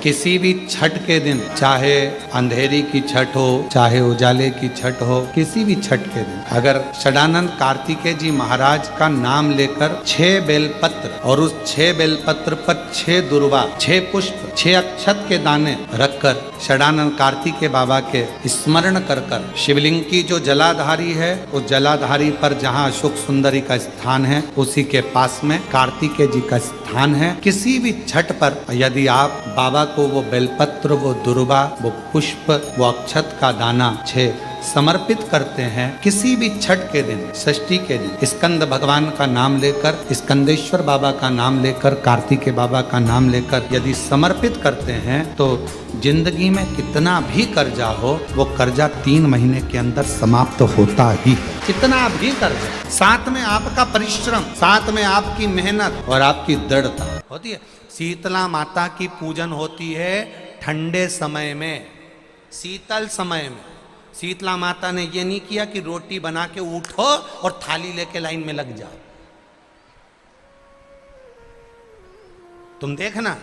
किसी भी छठ के दिन, चाहे अंधेरी की छठ हो, चाहे उजाले की छठ हो, किसी भी छठ के दिन अगर षडानंद कार्तिकेय जी महाराज का नाम लेकर 6 बेलपत्र और उस 6 बेलपत्र पर 6 दुर्वा, 6 पुष्प, 6 अक्षत के दाने रखकर षडानंद कार्तिकेय बाबा के स्मरण कर कर शिवलिंग की जो जलाधारी है, उस जलाधारी पर जहाँ अशोक सुंदरी का स्थान है, उसी के पास में कार्तिकेय जी का स्थान है। किसी भी छठ पर यदि आप बाबा को वो बेलपत्र, वो दुर्वा, वो पुष्प, वो अक्षत का दाना 6 समर्पित करते हैं, किसी भी छठ के दिन, षष्ठी के दिन स्कंद भगवान का नाम लेकर, स्कंदेश्वर बाबा का नाम लेकर, कार्तिकेय बाबा का नाम लेकर यदि समर्पित करते हैं तो जिंदगी में कितना भी कर्जा हो, वो कर्जा 3 महीने के अंदर समाप्त होता ही है। कितना भी कर्जा, साथ में आपका परिश्रम, साथ में आपकी मेहनत और आपकी दृढ़ता होती है। शीतला माता की पूजन होती है ठंडे समय में, शीतल समय में। शीतला माता ने ये नहीं किया कि रोटी बना के उठो और थाली लेके लाइन में लग जाओ। तुम देखना,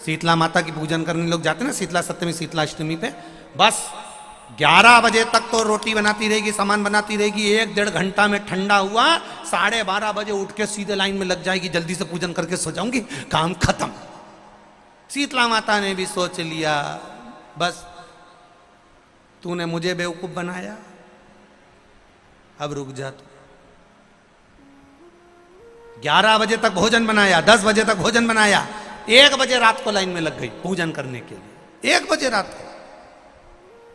शीतला माता की पूजन करने लोग जाते ना शीतला सप्तमी, शीतला अष्टमी पे, बस 11 बजे तक तो रोटी बनाती रहेगी, सामान बनाती रहेगी। 1-1.5 घंटा में ठंडा हुआ, 12:30 बजे उठ के सीधे लाइन में लग जाएगी, जल्दी से पूजन करके सो जाऊंगी, काम खत्म। शीतला माता ने भी सोच लिया, बस तूने मुझे बेवकूफ बनाया, अब रुक जा तू। 11 बजे तक भोजन बनाया, 10 बजे तक भोजन बनाया, 1 बजे रात को लाइन में लग गई पूजन करने के लिए। 1 बजे रात को,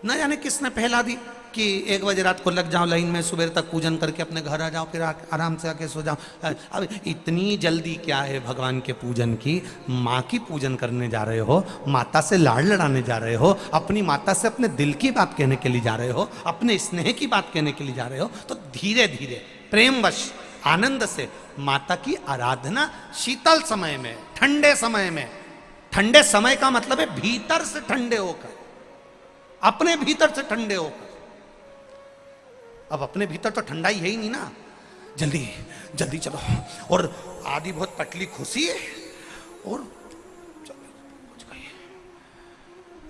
न जाने किसने पहला दी कि 1 बजे रात को लग जाओ लाइन में, सुबह तक पूजन करके अपने घर आ जाओ, फिर आराम से आके सो जाओ। अब इतनी जल्दी क्या है भगवान के पूजन की? माँ की पूजन करने जा रहे हो, माता से लाड़ लड़ाने जा रहे हो, अपनी माता से अपने दिल की बात कहने के लिए जा रहे हो, अपने स्नेह की बात कहने के लिए जा रहे हो, तो धीरे धीरे प्रेमवश आनंद से माता की आराधना शीतल समय में, ठंडे समय में। ठंडे समय का मतलब है भीतर से ठंडे होकर, अपने भीतर से ठंडे होकर। अब अपने भीतर तो ठंडा ही है ही नहीं ना, जल्दी जल्दी चलो, और आधी बहुत पतली खुशी है, और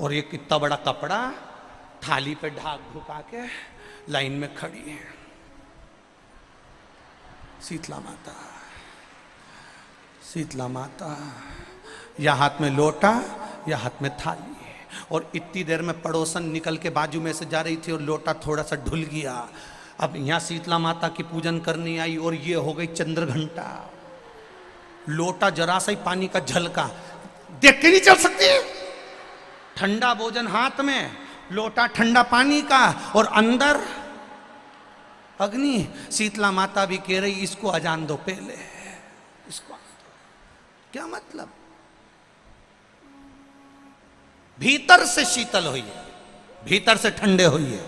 और ये कितना बड़ा कपड़ा थाली पे ढाक ढुका के लाइन में खड़ी है शीतला माता। शीतला माता, या हाथ में लोटा या हाथ में थाली, और इतनी देर में पड़ोसन निकल के बाजू में से जा रही थी और लोटा थोड़ा सा ढुल गया। अब यहाँ शीतला माता की पूजन करनी आई और ये हो गई चंद्र घंटा। लोटा जरा सा ही पानी का झलका, देख के नहीं चल सकती। ठंडा भोजन हाथ में, लोटा ठंडा पानी का, और अंदर अग्नि। शीतला माता भी कह रही इसको अजान दो पहले, इसको क्या मतलब? भीतर से शीतल होइए, भीतर से ठंडे होइए।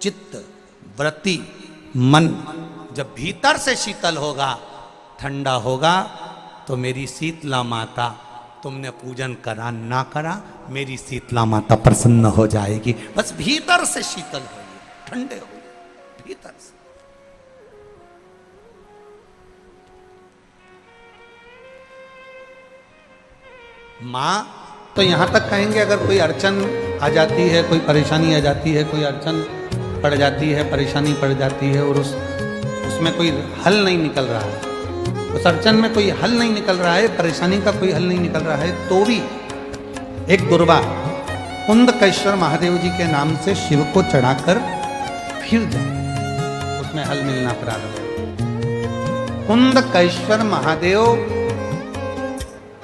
चित्त, वृत्ति, मन जब भीतर से शीतल होगा, ठंडा होगा, तो मेरी शीतला माता, तुमने पूजन करा ना करा, मेरी शीतला माता प्रसन्न हो जाएगी। बस भीतर से शीतल होइए, ठंडे होइए भीतर से। मां तो यहां तक कहेंगे, अगर कोई अड़चन आ जाती है, कोई परेशानी आ जाती है, कोई अड़चन पड़ जाती है, परेशानी पड़ जाती है, और उसमें कोई हल नहीं निकल रहा है, उस अड़चन में कोई हल नहीं निकल रहा है, परेशानी का कोई हल नहीं निकल रहा है, तो भी एक दुर्वा कुंदकेश्वर महादेव जी के नाम से शिव को चढ़ाकर फिर जाए, उसमें हल मिलना प्रारंभ हो। कुंदकेश्वर महादेव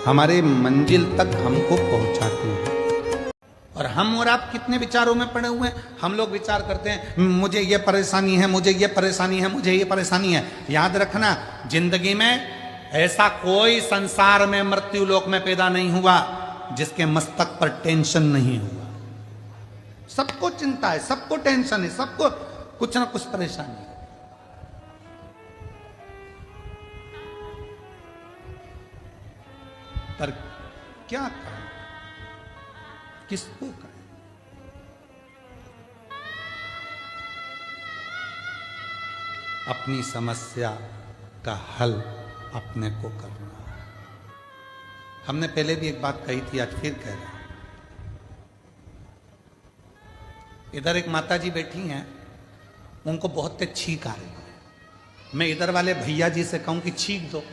हमारे मंजिल तक हमको पहुंचाते हैं। और हम और आप कितने विचारों में पड़े हुए हैं? हम लोग विचार करते हैं मुझे ये परेशानी है, मुझे ये परेशानी है, मुझे ये परेशानी है। याद रखना, जिंदगी में ऐसा कोई संसार में मृत्यु लोक में पैदा नहीं हुआ जिसके मस्तक पर टेंशन नहीं हुआ। सबको चिंता है, सबको टेंशन है, सबको कुछ ना कुछ परेशानी है। पर क्या करें, किसको करें? अपनी समस्या का हल अपने को करना है। हमने पहले भी एक बात कही थी, आज फिर कह रहे हैं। इधर एक माता जी बैठी हैं, उनको बहुत तेज छींक आ रही है। मैं इधर वाले भैया जी से कहूं कि छींक दो,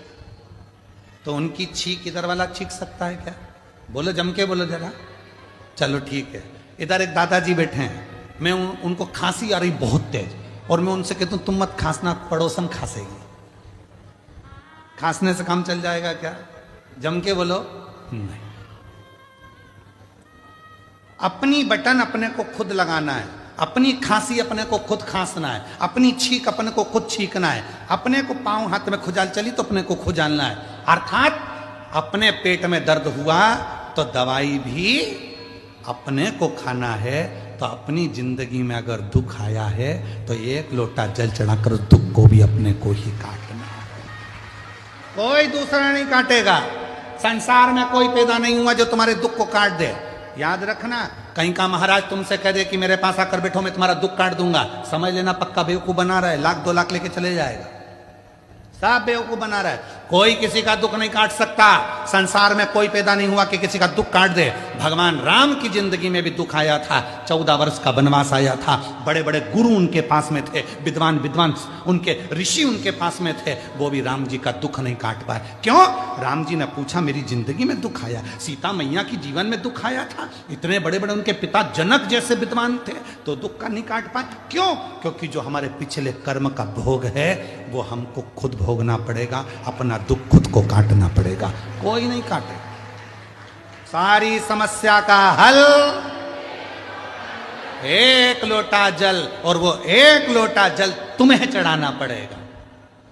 तो उनकी छींक इधर वाला छींक सकता है क्या? बोलो, जम के बोलो जरा। चलो ठीक है। इधर एक दादाजी बैठे हैं, मैं उनको खांसी आ रही बहुत तेज, और मैं उनसे कहता हूं तुम मत खांसना, पड़ोसन खांसेगी। खांसने से काम चल जाएगा क्या? जम के बोलो नहीं। अपनी बटन अपने को खुद लगाना है, अपनी खांसी अपने को खुद खांसना है, अपनी छींक अपने को खुद छींकना है। अपने को पांव हाथ में खुजाल चली तो अपने को खुजालना है। अर्थात अपने पेट में दर्द हुआ तो दवाई भी अपने को खाना है। तो अपनी जिंदगी में अगर दुख आया है तो एक लोटा जल चढ़ाकर उस दुख को भी अपने को ही काटना है, कोई दूसरा नहीं काटेगा। संसार में कोई पैदा नहीं हुआ जो तुम्हारे दुख को काट दे। याद रखना, कहीं का महाराज तुमसे कह दे कि मेरे पास आकर बैठो, मैं तुम्हारा दुख काट दूंगा, समझ लेना पक्का बेवकूफ बना रहा है, 1,00,000-2,00,000 लेके चले जाएगा। सब बेवकूफ बना रहा है। कोई किसी का दुख नहीं काट सकता। संसार में कोई पैदा नहीं हुआ कि किसी का दुख काट दे। भगवान राम की जिंदगी में भी दुख आया था, 14 वर्ष का वनवास आया था। बड़े बड़े गुरु उनके पास में थे, विद्वान विद्वान उनके ऋषि उनके पास में थे, वो भी राम जी का दुख नहीं काट पाए। क्यों? राम जी ने पूछा मेरी जिंदगी में दुख आया, सीता मैया की जीवन में दुख आया था, इतने बड़े बड़े उनके पिता जनक जैसे विद्वान थे, तो दुख का नहीं काट पाए। क्यों? क्योंकि जो हमारे पिछले कर्म का भोग है वो हमको खुद भोगना पड़ेगा, अपना दुख खुद को काटना पड़ेगा, कोई नहीं काटे। सारी समस्या का हल एक लोटा जल, और वो एक लोटा जल तुम्हें चढ़ाना पड़ेगा,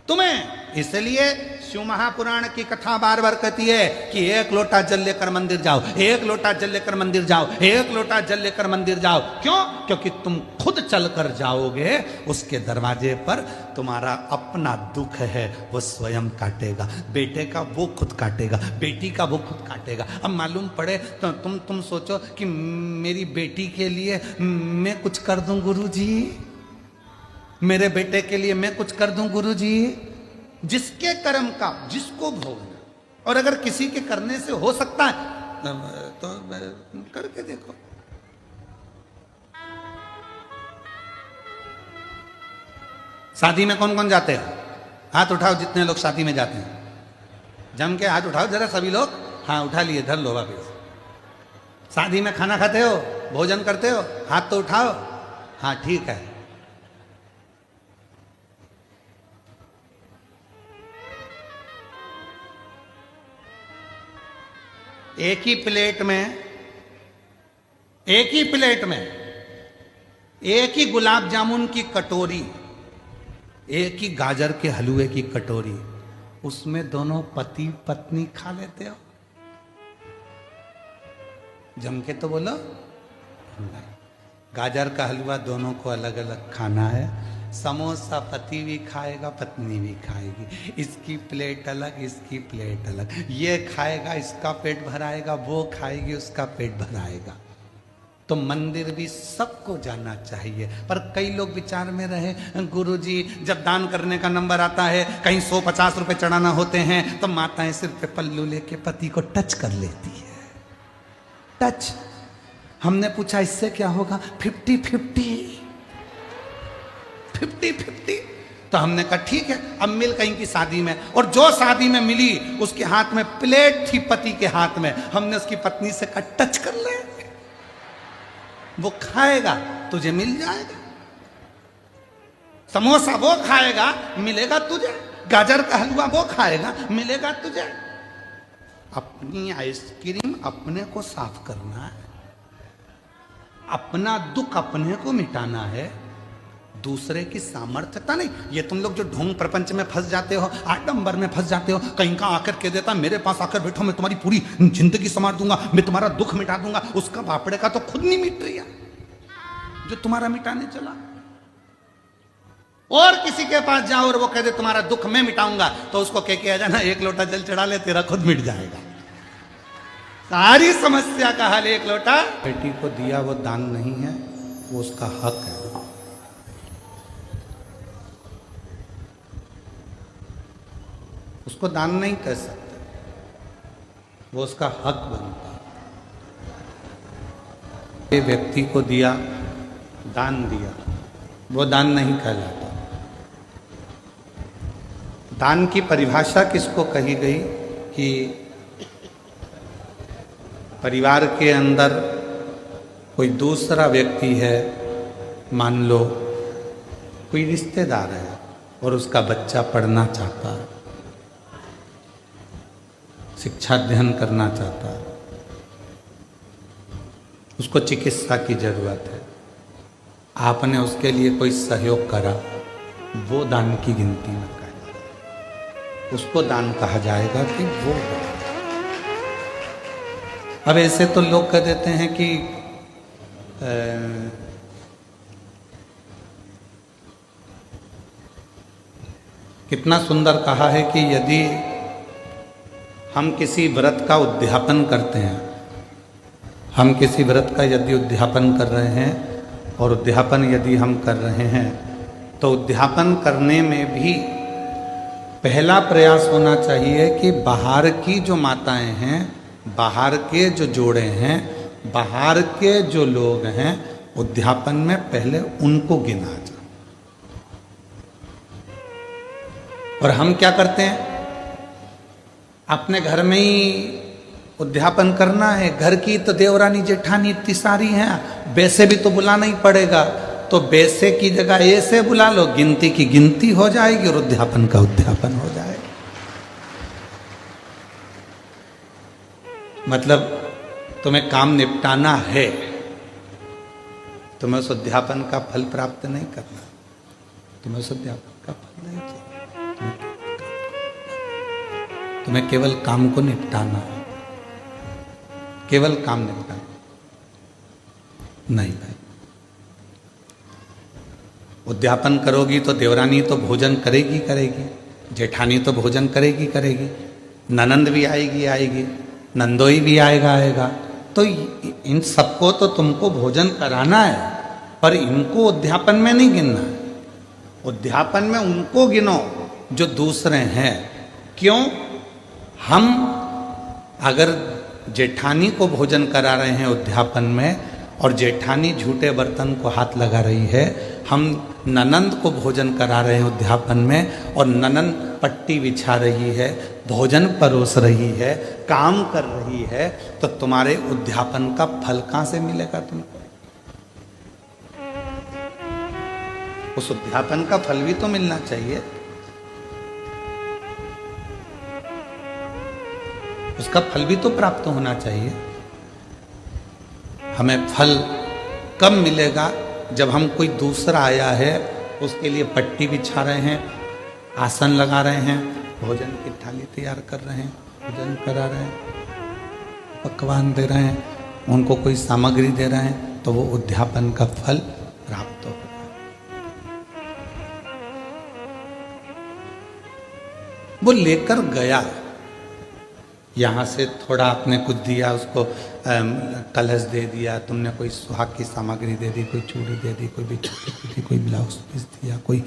तुम्हें। इसलिए शिव महापुराण की कथा बार बार कहती है कि एक लोटा जल लेकर मंदिर जाओ, एक लोटा जल लेकर मंदिर जाओ, एक लोटा जल लेकर मंदिर जाओ। क्यों? क्योंकि तुम खुद चलकर जाओगे, उसके दरवाजे पर तुम्हारा अपना दुख है वो स्वयं काटेगा। बेटे का वो खुद काटेगा, बेटी का वो खुद काटेगा। अब मालूम पड़े तो तुम सोचो कि मेरी बेटी के लिए मैं कुछ कर दूं गुरुजी, मेरे बेटे के लिए मैं कुछ कर दूं गुरुजी। जिसके कर्म का जिसको भोगना, और अगर किसी के करने से हो सकता है तो करके देखो। शादी में कौन कौन जाते हैं? हाथ उठाओ जितने लोग शादी में जाते हैं, जम के हाथ उठाओ जरा सभी लोग। हाँ उठा लिए, धर लो वापिस। शादी में खाना खाते हो, भोजन करते हो, हाथ तो उठाओ। हाँ ठीक है। एक ही प्लेट में एक ही गुलाब जामुन की कटोरी, एक ही गाजर के हलवे की कटोरी, उसमें दोनों पति पत्नी खा लेते हो? जम के तो बोलो। गाजर का हलवा दोनों को अलग अलग खाना है। समोसा पति भी खाएगा, पत्नी भी खाएगी। इसकी प्लेट अलग, इसकी प्लेट अलग। ये खाएगा, इसका पेट भराएगा, वो खाएगी, उसका पेट भराएगा। तो मंदिर भी सबको जाना चाहिए। पर कई लोग विचार में रहे, गुरुजी जब दान करने का नंबर आता है, कहीं 150 रुपए चढ़ाना होते हैं, तो माताएं सिर पे पल्लू लेके पति को टच कर लेती है। टच। हमने पूछा इससे क्या होगा? 50-50। तो हमने कहा ठीक है, अब मिल कहीं की शादी में, और जो शादी में मिली उसके हाथ में प्लेट थी पति के हाथ में, हमने उसकी पत्नी से कहा टच कर ले, वो खाएगा तुझे मिल जाएगा। समोसा वो खाएगा मिलेगा तुझे, गाजर का हलवा वो खाएगा मिलेगा तुझे। अपनी आइसक्रीम अपने को साफ करना है, अपना दुख अपने को मिटाना है, दूसरे की सामर्थ्यता नहीं। ये तुम लोग जो ढोंग प्रपंच में फंस जाते हो, आडंबर में फंस जाते हो, कहीं का आकर कह देता मेरे पास आकर बैठो मैं तुम्हारी पूरी जिंदगी संवार दूंगा, मैं तुम्हारा दुख मिटा दूंगा। उसका बापड़े का तो खुद नहीं मिट रही है जो तुम्हारा मिटाने चला। और किसी के पास जाओ और वो कह दे तुम्हारा दुख मैं मिटाऊंगा, तो उसको कह के आ जाना एक लोटा जल चढ़ा ले, तेरा खुद मिट जाएगा। सारी समस्या का हल एक लोटा। बेटी को दिया वो दान नहीं है, वो उसका हक है। उसको दान नहीं कह सकते, वो उसका हक बनता है। ये व्यक्ति को दिया, दान दिया, वो दान नहीं कहलाता। दान की परिभाषा किसको कही गई कि परिवार के अंदर कोई दूसरा व्यक्ति है, मान लो कोई रिश्तेदार है और उसका बच्चा पढ़ना चाहता है, शिक्षा अध्ययन करना चाहता है, उसको चिकित्सा की जरूरत है, आपने उसके लिए कोई सहयोग करा, वो दान की गिनती में कहलाएगा, उसको दान कहा जाएगा कि वो। अब ऐसे तो लोग कह देते हैं कि कितना सुंदर कहा है कि यदि हम किसी व्रत का उद्यापन करते हैं, हम किसी व्रत का यदि उद्यापन कर रहे हैं और उद्यापन यदि हम कर रहे हैं तो उद्यापन करने में भी पहला प्रयास होना चाहिए कि बाहर की जो माताएं हैं, बाहर के जो जोड़े हैं, बाहर के जो लोग हैं, उद्यापन में पहले उनको गिना जाए। और हम क्या करते हैं, अपने घर में ही उद्यापन करना है, घर की तो देवरानी जेठानी इतनी सारी हैं, वैसे भी तो बुलाना ही पड़ेगा, तो वैसे की जगह ऐसे बुला लो, गिनती की गिनती हो जाएगी और उद्यापन का उद्यापन हो जाएगा। मतलब तुम्हें काम निपटाना है, तुम्हें उस उद्यापन का फल प्राप्त नहीं करना, तुम्हें उस उद्यापन का फल नहीं चाहिए, तुम्हें केवल काम को निपटाना है, केवल काम निपटाना। नहीं भाई, उद्यापन करोगी तो देवरानी तो भोजन करेगी करेगी, जेठानी तो भोजन करेगी करेगी, ननंद भी आएगी आएगी, नंदोई भी आएगा आएगा, तो इन सबको तो तुमको भोजन कराना है, पर इनको उद्यापन में नहीं गिनना है। उद्यापन में उनको गिनो जो दूसरे हैं। क्यों? हम अगर जेठानी को भोजन करा रहे हैं उद्यापन में और जेठानी झूठे बर्तन को हाथ लगा रही है, हम ननंद को भोजन करा रहे हैं उद्यापन में और ननंद पट्टी बिछा रही है, भोजन परोस रही है, काम कर रही है, तो तुम्हारे उद्यापन का फल कहां से मिलेगा तुमको? उस उद्यापन का फल भी तो मिलना चाहिए, उसका फल भी तो प्राप्त होना चाहिए। हमें फल कब मिलेगा? जब हम कोई दूसरा आया है उसके लिए पट्टी बिछा रहे हैं, आसन लगा रहे हैं, भोजन की थाली तैयार कर रहे हैं, भोजन करा रहे हैं, पकवान दे रहे हैं, उनको कोई सामग्री दे रहे हैं, तो वो उद्यापन का फल प्राप्त होगा। वो लेकर गया, यहाँ से थोड़ा आपने कुछ दिया, उसको कलश दे दिया, तुमने कोई सुहाग की सामग्री दे दी, कोई चूड़ी दे दी, कोई बिछुड़ी दी, कोई ब्लाउज पीस दिया, कोई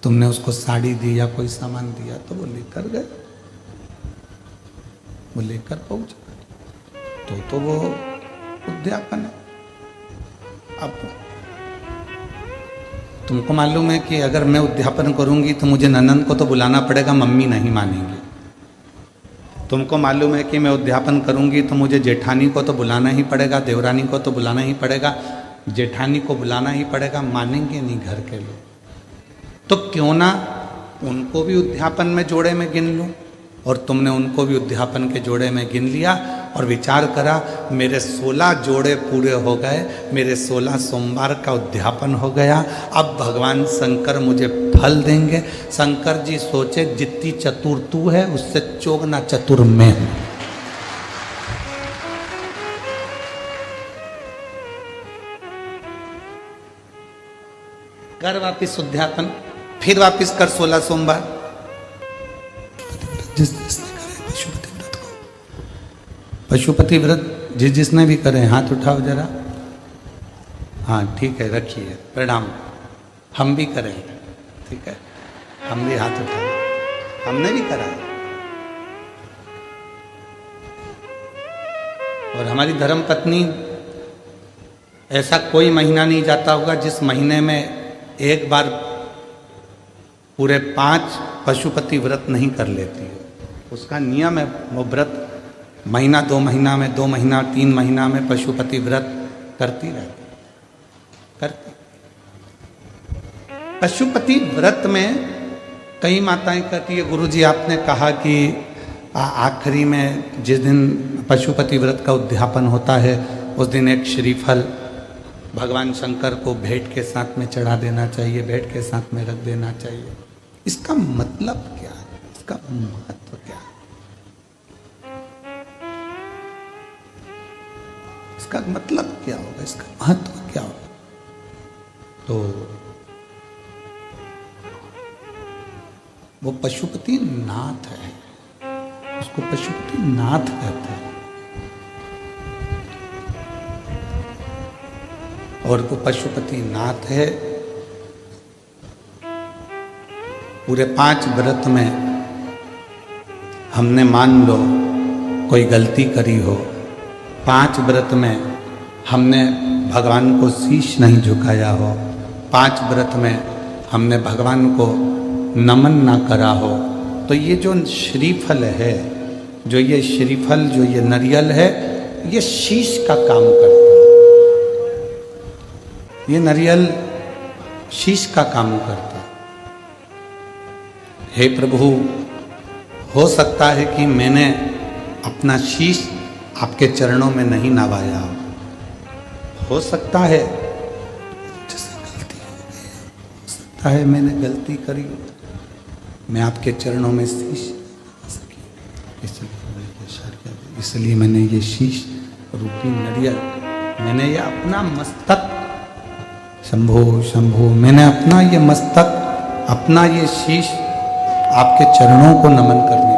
तुमने उसको साड़ी दी या कोई सामान दिया, तो वो लेकर गए, वो लेकर पहुंचा, तो वो उद्यापन है। अब तुमको मालूम है कि अगर मैं उद्यापन करूंगी तो मुझे ननंद को तो बुलाना पड़ेगा, मम्मी नहीं मानेंगी। तुमको मालूम है कि मैं उद्यापन करूंगी तो मुझे जेठानी को तो बुलाना ही पड़ेगा, देवरानी को तो बुलाना ही पड़ेगा, जेठानी को बुलाना ही पड़ेगा, मानेंगे नहीं घर के लोग। तो क्यों ना उनको भी उद्यापन में जोड़े में गिन लूं, और तुमने उनको भी उद्यापन के जोड़े में गिन लिया और विचार करा, मेरे 16 जोड़े पूरे हो गए, मेरे 16 सोमवार का उद्यापन हो गया, अब भगवान शंकर मुझे फल देंगे। शंकर जी सोचे, जितनी चतुर तू है उससे चौगना चतुर मैं हूं। कर वापिस उद्यापन, फिर वापिस कर 16 सोमवार। जिस जिसने करे पशुपति व्रत को, पशुपति व्रत जिसने भी करे, हाथ उठाओ जरा। हाँ ठीक है, रखिए, प्रणाम। हम भी करेंगे, ठीक है, हम भी हाथ उठाए, हमने भी करा। और हमारी धर्म पत्नी, ऐसा कोई महीना नहीं जाता होगा जिस महीने में एक बार पूरे 5 पशुपति व्रत नहीं कर लेती है। उसका नियम है, वो व्रत महीना 2 महीना में, 2 महीना 3 महीना में पशुपति व्रत करती रहती करती। पशुपति व्रत में कई माताएं कहती है, गुरुजी आपने कहा कि आखिरी में जिस दिन पशुपति व्रत का उद्यापन होता है उस दिन एक श्रीफल भगवान शंकर को भेंट के साथ में चढ़ा देना चाहिए, भेंट के साथ में रख देना चाहिए। इसका मतलब क्या है? इसका महत्व क्या है? इसका मतलब क्या होगा? इसका महत्व क्या होगा? तो वो पशुपति नाथ है, उसको पशुपति नाथ कहते हैं। और वो पशुपति नाथ है। पूरे 5 व्रत में हमने मान लो कोई गलती करी हो, 5 व्रत में हमने भगवान को शीश नहीं झुकाया हो, 5 व्रत में हमने भगवान को नमन ना करा हो, तो ये जो श्रीफल है, जो ये श्रीफल, जो ये नारियल है, ये शीश का काम करता है। ये नारियल शीश का काम करता है। हे प्रभु, हो सकता है कि मैंने अपना शीश आपके चरणों में नहीं नवाया हो सकता है जैसे गलती हो सकता है मैंने गलती करी, मैं आपके चरणों में शीश इसलिए मैंने ये शीश रूपी नारियल, मैंने ये अपना मस्तक, शंभो शंभो, मैंने अपना ये मस्तक, अपना ये शीश आपके चरणों को नमन करने